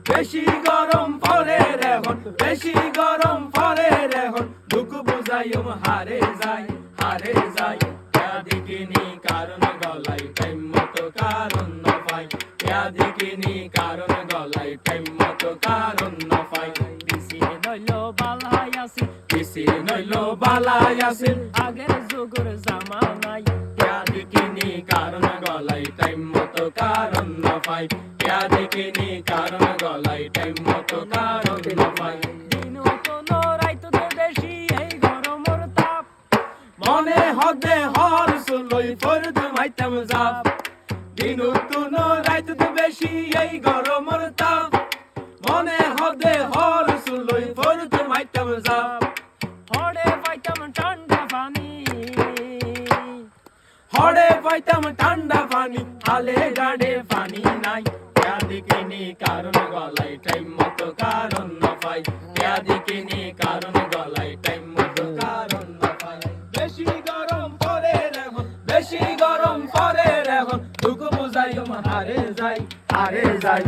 বেশি গরম ফলের এখন, বেশি গরম ফলের এখন, দুঃখ বুঝাইম হারে যাই, হারে যাই। দেখিনি কারণ গলায় টাইম মতো কারণ না পাই, দেখিনি কারণ গলায় টাইম মতো কারণ না পাই। দিছি নইল বালাই আসিল, দিছি নইল বালাই আসিল, আগের যুগের জামানায়। দেখিনি কারণ গলায় টাইম মতো কারণ না পাই, দেখিনি কারণ গলায় টাইম মতো কারণ না পাই। দিন কোনো রাইতো তো বেশি এই গরমের তাপ, মনে হদে হর সুলই ফরদ মাইতাম জাপ, দিন তুন রাইত তো বেশি এই গরমের তাপ, মনে হদে হর সুলই ফরদ মাইতাম জাপ। হড়ে পাইতাম ঠান্ডা পানি, হড়ে পাইতাম ঠান্ডা পানি, হালে গাড়ে পানি নাই। দেখিনি কারণ গলায় টাইম মতো কারণ না পাই, দেখিনি কারণ গলায় টাইম মতো কারণ না পাই। বেশি গরম পরে এখন, বেশি গরম পরে এখন, দুঃখ বুঝাইম হারে যাই, হারে যাই।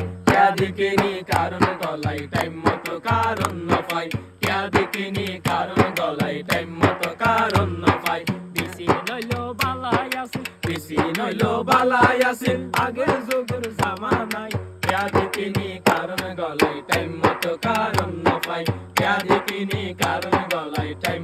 দেখিনি কারণ গলায় টাইম মতো কারণ না পাই, দেখিনি কারণ গলায় টাইম মতো কারণ না পাই। দিছি নইল বালাই আসিল, বেশি নইল বালাই আসিল, আগের যুগের জামানায়। দেখিনি কারণ গলায় টাইম মতো কারণ না পাই, দেখিনি কারণ গলায় টাইম